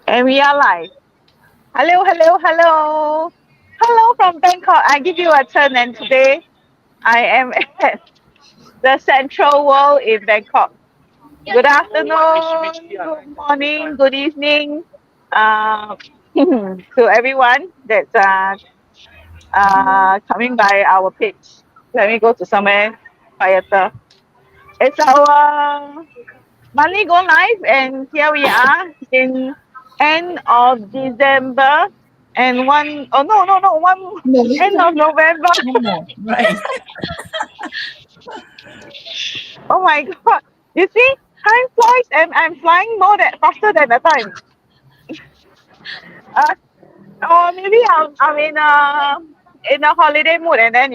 And we are live. Hello, hello, hello. Hello from Bangkok. I give you a turn, and today I am at the Central World in Bangkok. Good afternoon, good morning, good evening uh, to everyone that's coming by our page. Let me go to somewhere quieter. It's our monthly go live, and here we are in end of December and one end of November. No more. Right. Oh my god! You see, time flies, and I'm flying more than faster than the time. Uh, or maybe I'm in a holiday mood, and then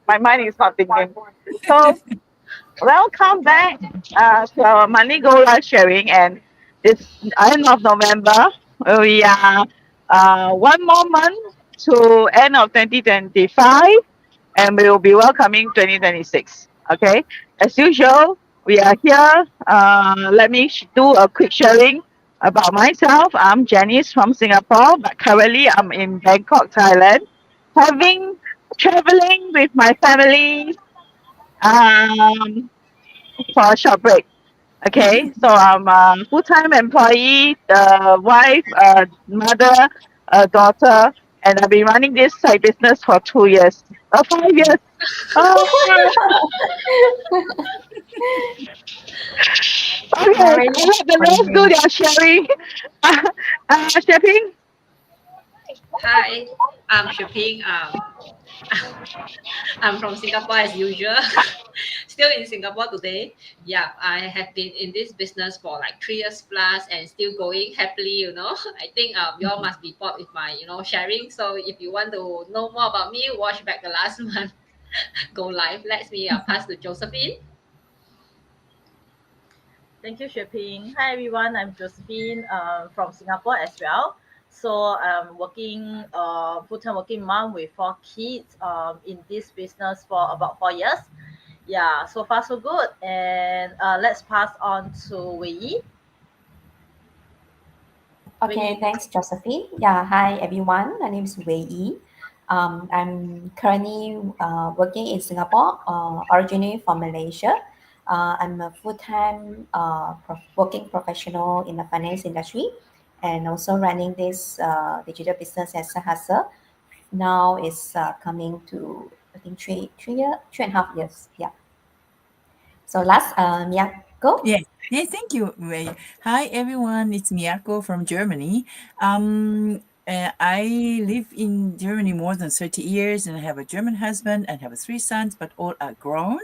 my mind is not thinking. So welcome back to our money go live sharing, and this end of November we are one more month to end of 2025, and we will be welcoming 2026. Okay, as usual, we are here. Let me do a quick sharing about myself. I'm Janice from Singapore, but currently I'm in Bangkok, Thailand, having traveling with my family um, for a short break. Okay, so I'm a full-time employee, wife, mother, daughter, and I've been running this side business for 2 years, 5 years. Oh, okay, Right. I let the rest do Funny. their sharing. Shipping. Hi, I'm Shaping. I'm from Singapore as usual. Still in Singapore today. Yeah, I have been in this business for like 3 years plus and still going happily. I think you all must be bored with my sharing. So if you want to know more about me, watch back the last month go live. Let me pass to Josephine. Thank you, Shaping. Hi, everyone. I'm Josephine from Singapore as well. So I'm working full-time working mom with 4 kids in this business for about 4 years. Yeah, so far so good. And let's pass on to Wei Yi. Okay, thanks, Josephine. Yeah, hi everyone. My name is Wei Yi. I'm currently working in Singapore, originally from Malaysia. I'm a full-time working professional in the finance industry and also running this digital business as a hustle. Now it's coming to, I think, 3.5 years. Yeah. So last, Miyako. Yes. Yes, thank you, Ray. Hi, everyone. It's Miyako from Germany. I live in Germany more than 30 years, and I have a German husband and have three sons, but all are grown.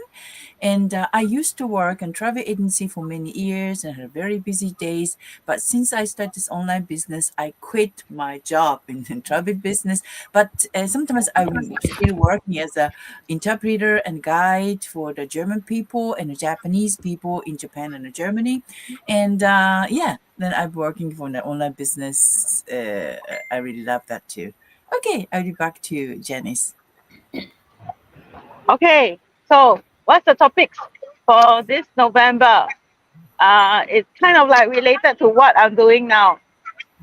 And I used to work in travel agency for many years and had very busy days. But since I started this online business, I quit my job in travel business. But sometimes I'm still working as a interpreter and guide for the German people and the Japanese people in Japan and Germany. And yeah, then I'm working for the online business. I really love that too. Okay, I'll be back to you, Janice. Okay, so what's the topics for this November? It's kind of like related to what I'm doing now.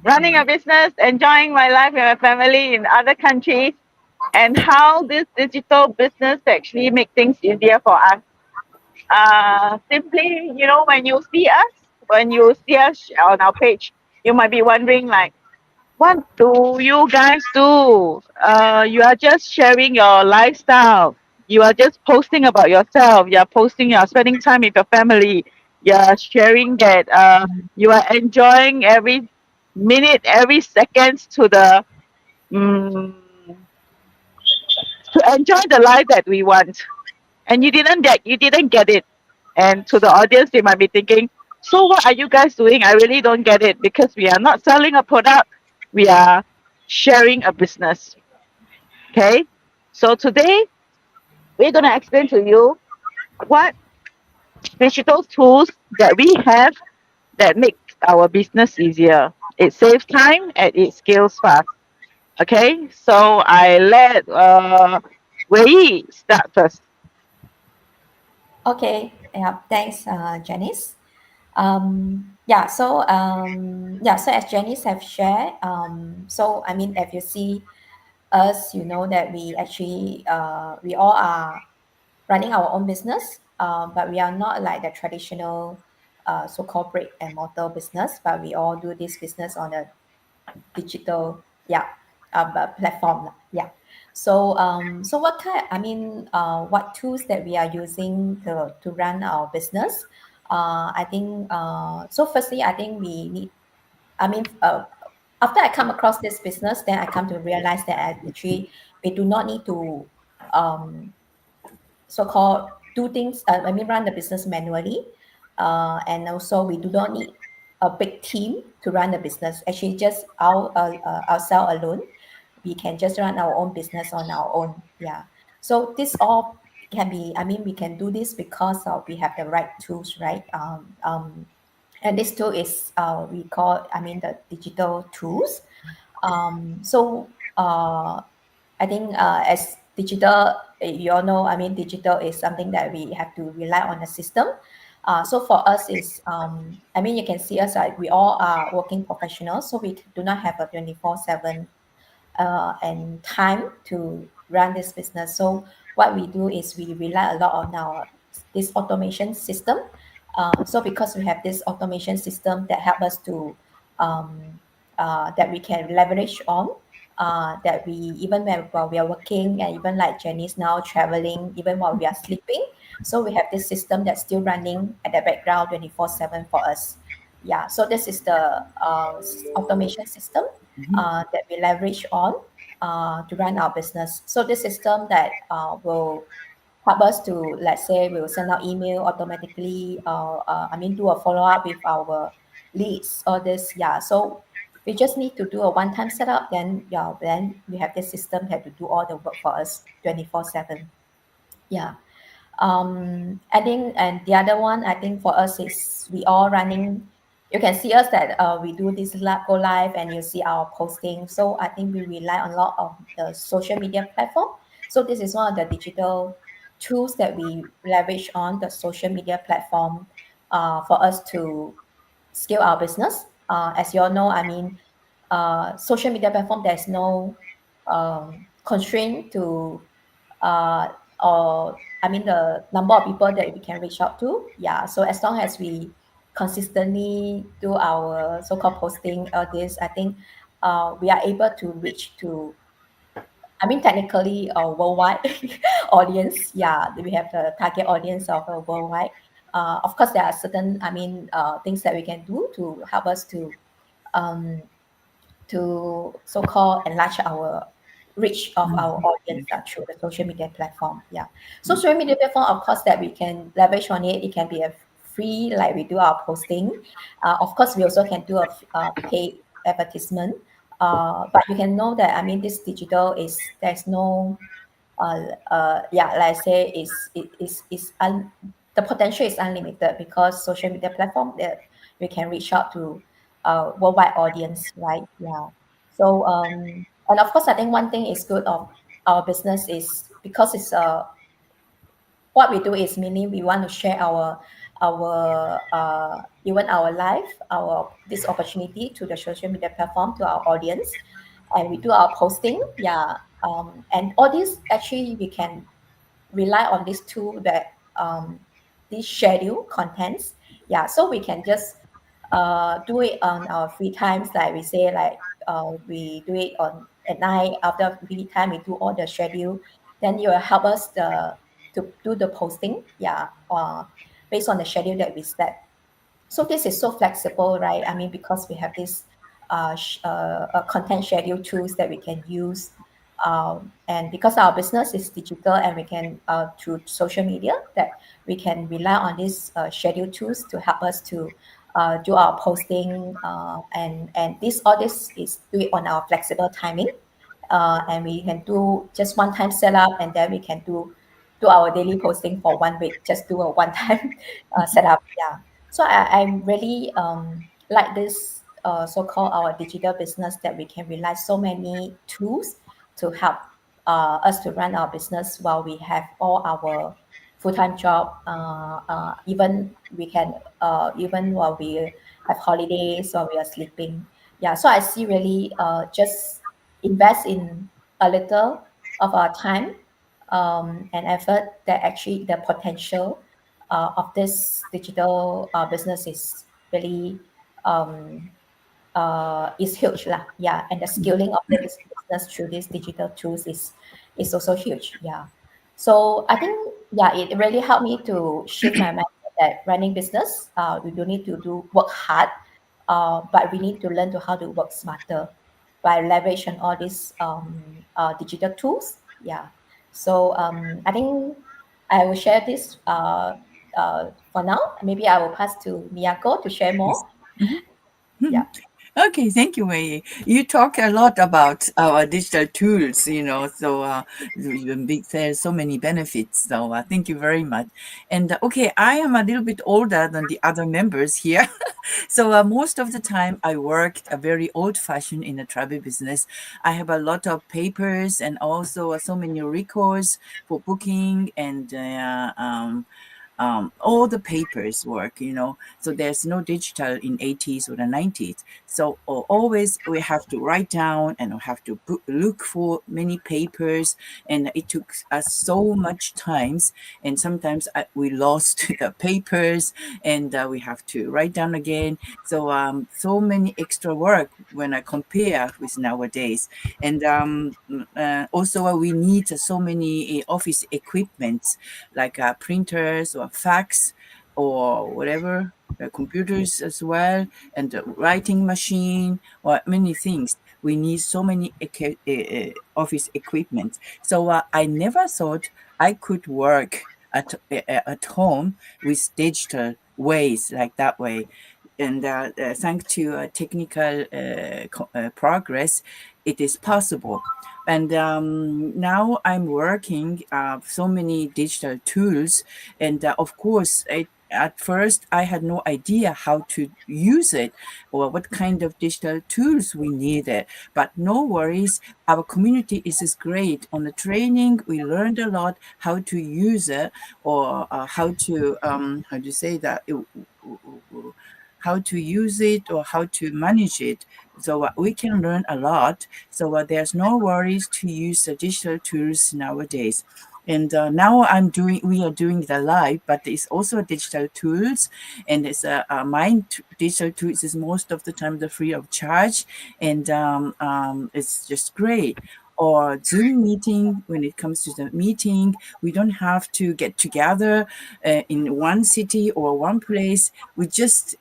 Running a business, enjoying my life with my family in other countries, and how this digital business actually make things easier for us. Simply, when you see us on our page, you might be wondering like, what do you guys do? You are just sharing your lifestyle. You are just posting about yourself. You're spending time with your family. You're sharing that you are enjoying every minute, every seconds mm, to enjoy the life that we want. And you didn't get it. And to the audience, they might be thinking, so what are you guys doing? I really don't get it, because we are not selling a product. We are sharing a business. Okay. So today we're gonna explain to you what digital tools that we have that make our business easier. It saves time and it scales fast. Okay. So I let Wei start first. Okay, yeah, thanks, Janice. So as Janice have shared, so I mean, if you see us, you know that we actually we all are running our own business, but we are not like the traditional so-called brick and mortar business, but we all do this business on a digital platform lah. Yeah. So what kind, I mean, what tools that we are using to run our business? I think so firstly, I think we need, I mean, after I come across this business, then I come to realize that actually we do not need to um, so-called do things, I mean, run the business manually. And also we do not need a big team to run the business. Actually, just ourselves alone, we can just run our own business on our own. Yeah. So this all can be, I mean, we can do this because we have the right tools, right? And this tool is we call, I mean, the digital tools. So I think as digital, you all know, I mean, digital is something that we have to rely on the system. So for us is, I mean, you can see us like we all are working professionals, so we do not have a 24/7 and time to run this business. So what we do is we rely a lot on our this automation system. So because we have this automation system that help us to that we can leverage on, that we even while we are working, and even like Jenny's now traveling, even while we are sleeping. So we have this system that's still running at the background 24/7 for us. Yeah, so this is the automation system that we leverage on to run our business. So this system that will help us to, let's say, we will send out email automatically, I mean, do a follow up with our leads, all this. Yeah, so we just need to do a one-time setup. Then yeah, then we have this system that to do all the work for us 24/7. Yeah. I think, and the other one, I think for us is we all running. You can see us that we do this go live, and you see our posting. So I think we rely on a lot of the social media platform. So this is one of the digital tools that we leverage on the social media platform for us to scale our business. As you all know, I mean, social media platform, there's no constraint to uh, or I mean the number of people that we can reach out to. Yeah. So as long as we consistently do our so-called posting this, I think we are able to reach to, I mean, technically a worldwide audience. Yeah, we have the target audience of a worldwide. Of course, there are certain, I mean, things that we can do to help us um, to so-called enlarge our reach of our audience through the social media platform. Yeah. So social media platform, of course, that we can leverage on it. It can be a free, like we do our posting. Of course, we also can do a paid advertisement. But you can know that, I mean, this digital is, there's no yeah, like I say, the potential is unlimited because social media platform that we can reach out to worldwide audience, right? Yeah. So and of course, I think one thing is good of our business is because it's what we do is mainly we want to share our even our life, our this opportunity to the social media platform to our audience, and we do our posting. Yeah. And all this actually we can rely on this tool that this schedule contents. Yeah, so we can just do it on our free times, like we say, like we do it on at night after free time. We do all the schedule. Then you will help us to do the posting. Yeah, based on the schedule that we set. So this is so flexible, right? I mean, because we have this content schedule tools that we can use, and because our business is digital and we can through social media, that we can rely on these schedule tools to help us to do our posting, and this all this is do it on our flexible timing, and we can do just one time setup, and then we can do our daily posting for 1 week. Just do a one time setup. Yeah. So I'm really like this so-called our digital business that we can rely so many tools to help us to run our business while we have all our full-time job. Even we can, even while we have holidays, while we are sleeping. Yeah, so I see really just invest in a little of our time and effort, that actually the potential of this digital business is really um, is huge lah. Yeah, and the scaling of this business through these digital tools is also huge. Yeah, so I think, yeah, it really helped me to shift my mindset that running business, we don't need to do work hard, but we need to learn to how to work smarter by leverage on all these digital tools. Yeah, so I think I will share this for now. Maybe I will pass to Miyako to share more. Yeah. Okay, thank you, Wei. You talk a lot about our digital tools, so there's so many benefits. So thank you very much. And okay, I am a little bit older than the other members here. So most of the time I worked a very old-fashioned in the travel business. I have a lot of papers and also so many records for booking and all the papers work, so there's no digital in 80s or the 90s. So always we have to write down and we have to look for many papers, and it took us so much times, and sometimes we lost the papers, and we have to write down again. So so many extra work when I compare with nowadays. And also we need so many office equipment like printers or fax or whatever, computers as well, and the writing machine or many things. We need so many office equipment. So I never thought I could work at home with digital ways like that way. And thanks to technical progress, it is possible. And now I'm working so many digital tools, and of course, at first I had no idea how to use it or what kind of digital tools we needed. But no worries, our community is great. On the training, we learned a lot how to use it, or how do you say that? How to use it or how to manage it. So we can learn a lot. So there's no worries to use the digital tools nowadays. And now we are doing the live, but it's also digital tools, and it's digital tools is most of the time the free of charge, and it's just great. Or Zoom meeting, when it comes to the meeting, we don't have to get together in one city or one place. We just,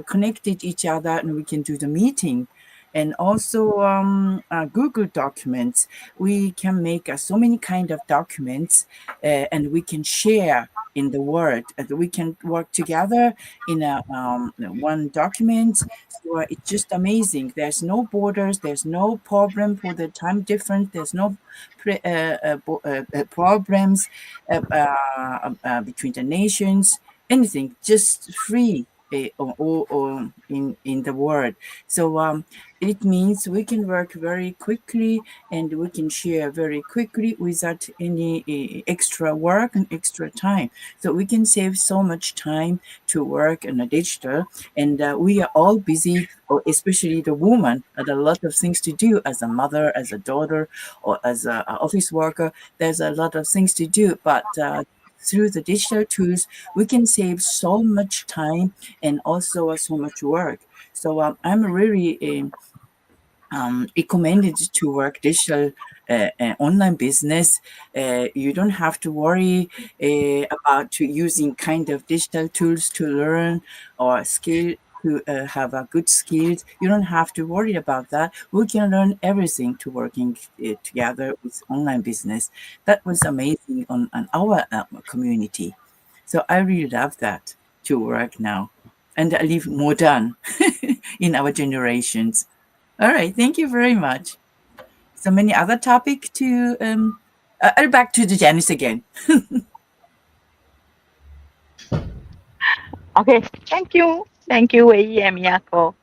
connected each other and we can do the meeting. And also Google Documents. We can make so many kind of documents, and we can share in the Word. And we can work together in one document. So it's just amazing. There's no borders. There's no problem for the time difference. There's no problems between the nations. Anything, just free or in the world. So it means we can work very quickly and we can share very quickly without any extra work and extra time. So we can save so much time to work in a digital, and we are all busy, or especially the woman, had a lot of things to do as a mother, as a daughter, or as an office worker. There's a lot of things to do, but through the digital tools, we can save so much time and also so much work. So I'm really recommended to work digital online business. You don't have to worry about using kind of digital tools to learn or skill to have a good skills. You don't have to worry about that. We can learn everything to working together with online business. That was amazing on our community. So I really love that to work now, and I live modern in our generations. All right, thank you very much. So many other topic to back to the Janice again. Okay, thank you, Wei and Miyako.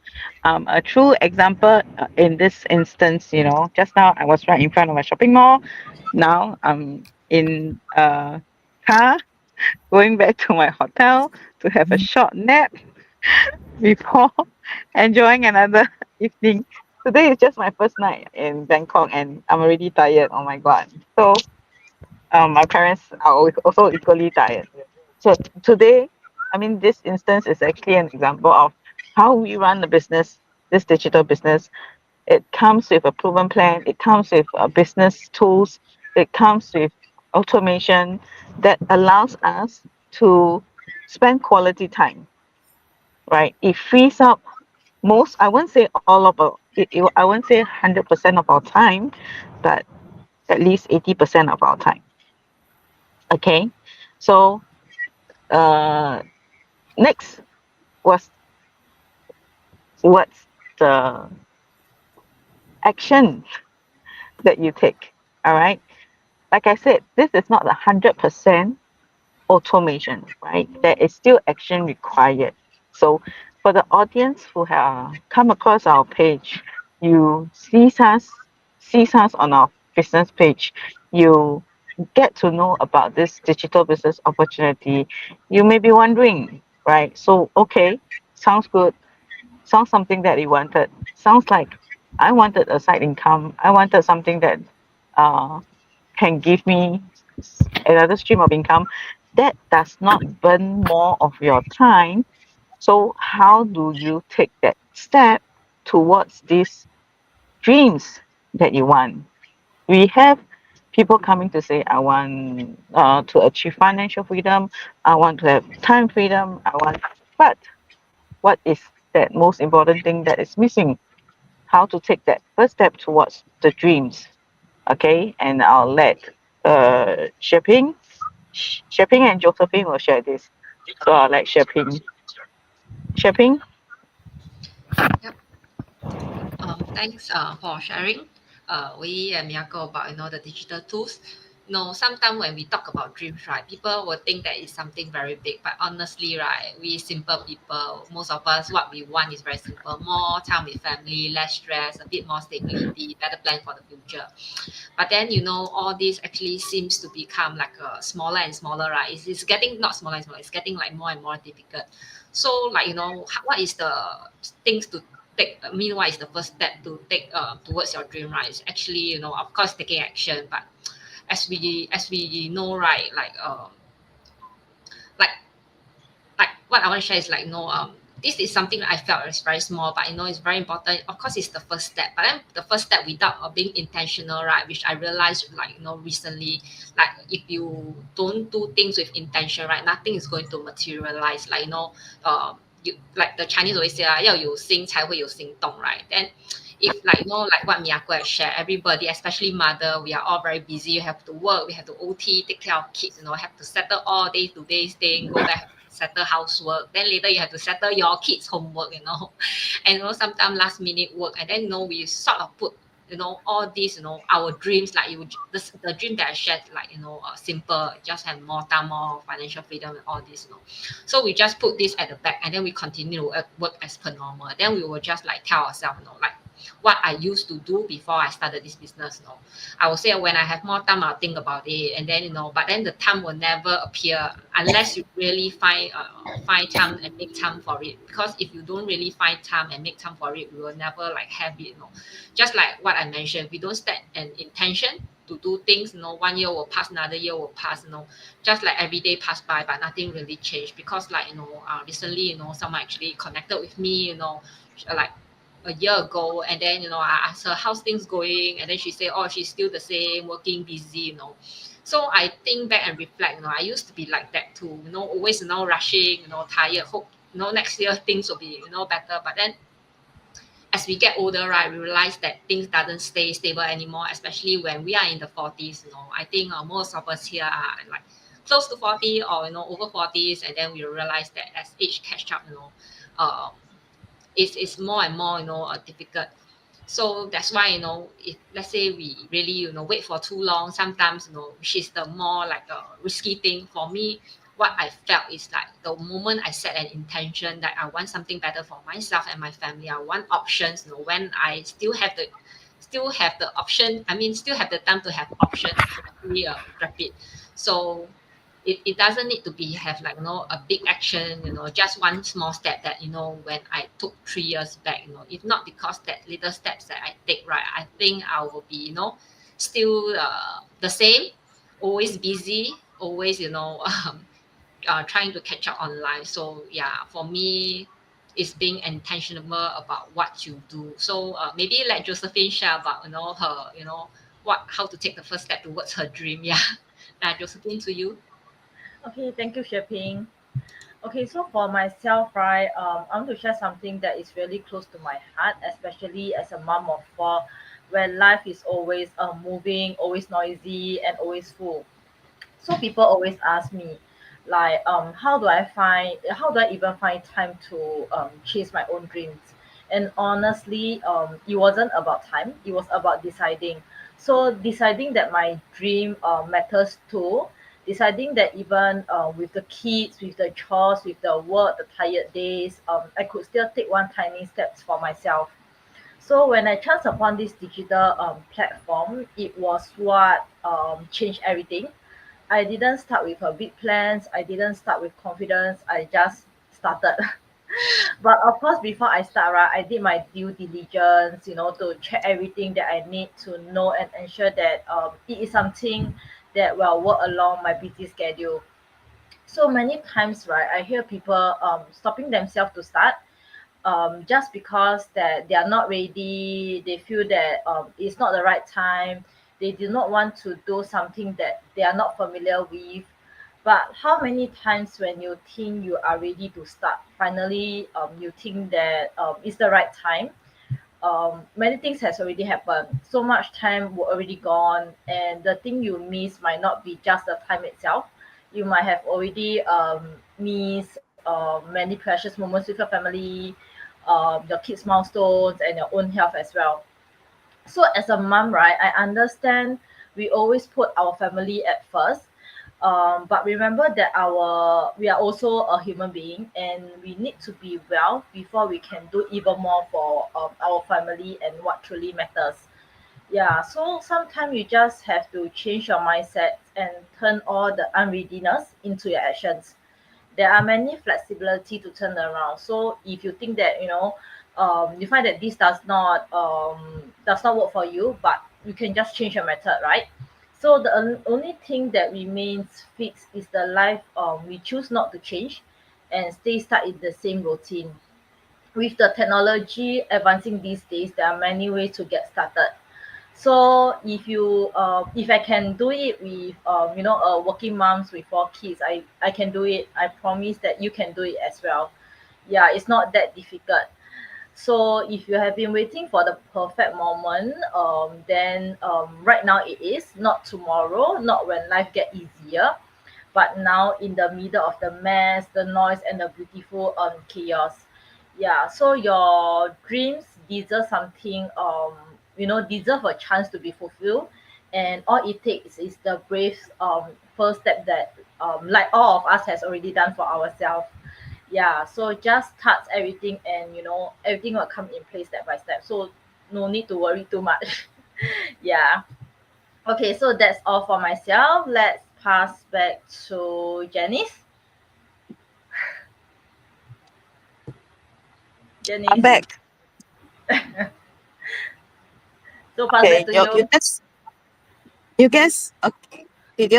A true example in this instance, just now I was right in front of a shopping mall. Now I'm in a car going back to my hotel to have a short nap before enjoying another evening. Today is just my first night in Bangkok and I'm already tired. Oh my god. So my parents are also equally tired. So today, I mean, this instance is actually an example of how we run the business, this digital business. It comes with a proven plan. It comes with business tools. It comes with automation that allows us to spend quality time, right? It frees up most, I won't say all of our, I won't say 100% of our time, but at least 80% of our time. Okay. So, uh, next was what's the action that you take? All right. Like I said, this is not 100% automation, right? There is still action required. So, for the audience who have come across our page, you sees us on our business page, you get to know about this digital business opportunity. You may be wondering, right? So, okay, sounds good. Sounds something that you wanted. Sounds like I wanted a side income. I wanted something that uh, can give me another stream of income that does not burn more of your time. So, how do you take that step towards these dreams that you want? We have people coming to say, I want to achieve financial freedom, I want to have time freedom, but what is that most important thing that is missing? How to take that first step towards the dreams? Okay, and I'll let Sheping and Josephine will share this. So I'll let Sheping. Thanks for sharing. We and Miyako about the digital tools. Sometimes when we talk about dreams, right, people will think that it's something very big. But honestly, right, we simple people, most of us, what we want is very simple: more time with family, less stress, a bit more stability, better plan for the future. But then all this actually seems to become like smaller and smaller, right? It's getting not smaller and smaller. It's getting like more and more difficult. So like what is the things to take? I mean, what is the first step to take towards your dream, right? It's actually of course taking action. But as we know, right, like like what I want to share is this is something that I felt is very small, but it's very important. Of course, it's the first step, but then the first step without being intentional, right? Which I realized recently, like if you don't do things with intention, right, nothing is going to materialize. You like the Chinese always say, 要有心才会有行动, right? Then if like what Miyako has shared, everybody, especially mother, we are all very busy. You have to work, we have to OT, take care of kids, have to settle all day to day thing, go back, settle housework. Then later you have to settle your kids' homework, and sometimes last minute work. And then we sort of put all these our dreams, like the dream that I shared, like simple, just have more time, more financial freedom and all this. So we just put this at the back and then we continue to work as per normal. Then we will just like tell ourselves, like what I used to do before I started this business. I will say when I have more time, I'll think about it, and then but then the time will never appear unless you really find time and make time for it. Because if you don't really find time and make time for it, we will never like have it. Just like what I mentioned, we don't set an intention to do things. 1 year will pass, another year will pass. Just like every day pass by, but nothing really changed. Because recently, someone actually connected with me. Like a year ago, and then I asked her how's things going, and then she said, oh, she's still the same, working busy. So I think back and reflect, I used to be like that too, always rushing, tired, hope next year things will be better. But then as we get older, right, we realize that things doesn't stay stable anymore, especially when we are in the 40s. I think most of us here are like close to 40 or over 40s, and then we realize that as age catch up, uh, it's more and more difficult. So that's why if let's say we really wait for too long, sometimes which is the more like a risky thing for me. What I felt is like the moment I set an intention that I want something better for myself and my family, I want options. When I still have the option, I mean still have the time to have options to actually grab it. So it doesn't need to be have like a big action, just one small step that when I took 3 years back, if not because that little steps that I take, right, I think I will be still the same, always busy, always trying to catch up on life. So yeah, for me, it's being intentional about what you do. So maybe let Josephine share about her how to take the first step towards her dream. Yeah, Josephine, to you. Okay, thank you, Sheping. Okay, so for myself, right, I want to share something that is really close to my heart, especially as a mom of four, where life is always moving, always noisy, and always full. So people always ask me, like, how do I even find time to chase my own dreams? And honestly, it wasn't about time; it was about deciding. So deciding that my dream matters too, deciding that even with the kids, with the chores, with the work, the tired days, I could still take one tiny steps for myself. So when I chanced upon this digital platform, it was what changed everything. I didn't start with a big plans. I didn't start with confidence. I just started. But of course, before I start, right, I did my due diligence, to check everything that I need to know and ensure that it is something that will work along my busy schedule. So many times, right, I hear people stopping themselves to start just because that they are not ready, they feel that it's not the right time, they do not want to do something that they are not familiar with. But how many times when you think you are ready to start, finally you think that it's the right time, many things has already happened, so much time were already gone, and the thing you miss might not be just the time itself. You might have already missed many precious moments with your family, your kids milestones, and your own health as well. So as a mom, right, I understand we always put our family at first, but remember that our we are also a human being, and we need to be well before we can do even more for our family and what truly matters. Yeah, so sometimes you just have to change your mindset and turn all the unreadiness into your actions. There are many flexibility to turn around. So if you think that you find that this does not work for you, but you can just change your method, right? So the only thing that remains fixed is the life we choose not to change and stay stuck in the same routine. With the technology advancing these days, there are many ways to get started. So if I can do it with working moms with 4 kids, I can do it. I promise that you can do it as well. Yeah, it's not that difficult. So if you have been waiting for the perfect moment, then right now it is, not tomorrow, not when life get easier, but now in the middle of the mess, the noise, and the beautiful chaos. Yeah, so your dreams deserve something, deserve a chance to be fulfilled, and all it takes is the brave first step that like all of us has already done for ourselves. Yeah, so just start everything, and everything will come in place step by step. So no need to worry too much. Yeah. Okay, so that's all for myself. Let's pass back to Janice. I'm Janice, back. so pass Okay, back to you you. guess, okay. Did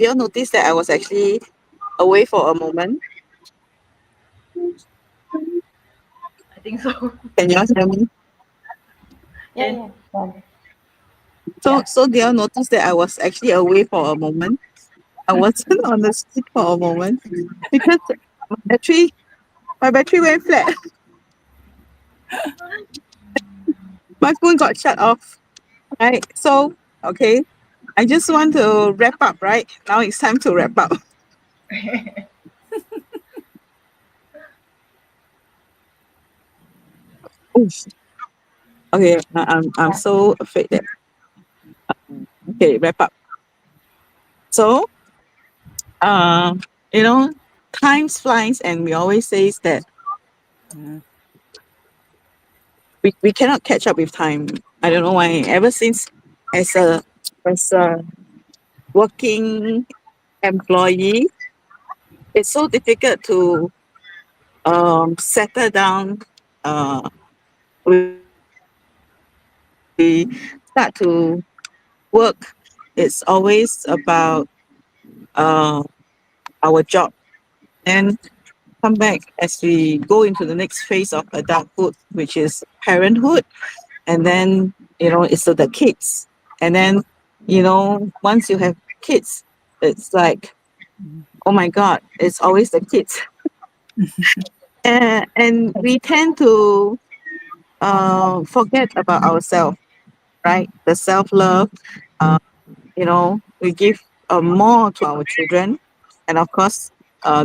you notice that I was actually away for a moment? I think so. Can you all hear me? Yeah, Can yeah, yeah. So Yeah. so did you notice that I was actually away for a moment? I wasn't on the street for a moment because my battery my battery went flat. My phone got shut off. Right. So okay. I just want to wrap up, right? Now it's time to wrap up. Oof. Okay, I'm Yeah. so afraid that okay, wrap up. So uh, you know, time flies and we always say that Mm. we cannot catch up with time. I don't know why. Ever since as a as a working employee, it's so difficult to settle down. We start to work. It's always about uh, our job. And come back as we go into the next phase of adulthood, which is parenthood. And then, it's the kids. And then, once you have kids, it's like, oh my God, it's always the kids. And we tend to forget about ourselves, right? The self love. We give more to our children, and of course,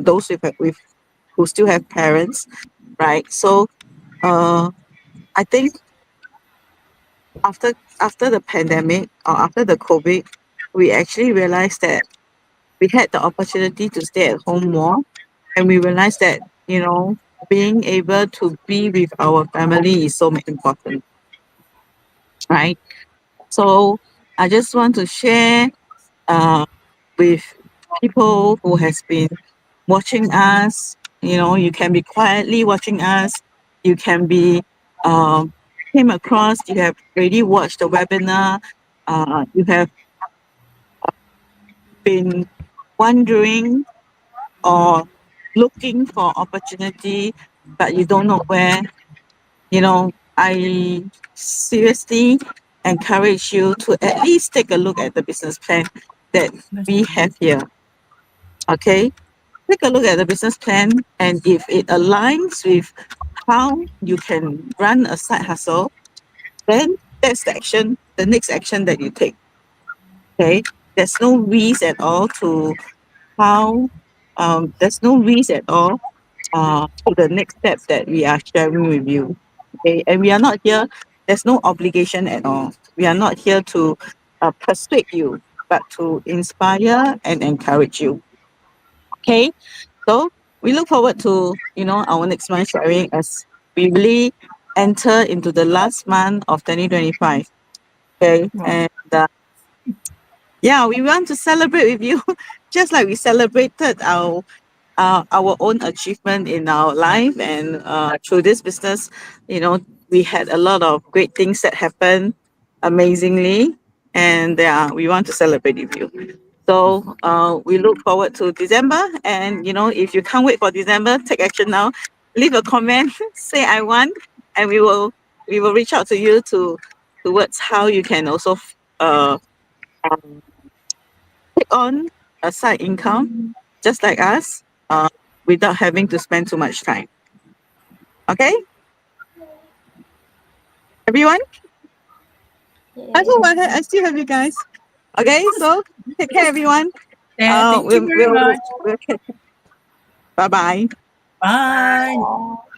those who still have parents, right? So, I think after after the pandemic or after the COVID, we actually realized that we had the opportunity to stay at home more, and we realized that being able to be with our family is so important, right? So I just want to share with people who has been watching us. You can be quietly watching us. You can be came across. You have already watched the webinar. You have been wondering or looking for opportunity, but you don't know where. I seriously encourage you to at least take a look at the business plan that we have here. Okay, take a look at the business plan, and if it aligns with how you can run a side hustle, then that's the next action that you take. Okay, there's no risk at all to how there's no risk at all to the next step that we are sharing with you. Okay, and we are not here, there's no obligation at all. We are not here to persuade you, but to inspire and encourage you. Okay, so we look forward to our next month sharing as we really enter into the last month of 2025. Okay, Wow. and yeah, we want to celebrate with you, just like we celebrated our own achievement in our life, and through this business, we had a lot of great things that happened amazingly, and we want to celebrate with you. So we look forward to December, and if you can't wait for December, take action now. Leave a comment, say I want, and we will reach out to you towards how you can also um, take on a side income, just like us, without having to spend too much time. Okay, everyone. I hope I still have you guys. Okay, so take care, everyone. Thank you very much. Bye bye. Bye. Bye.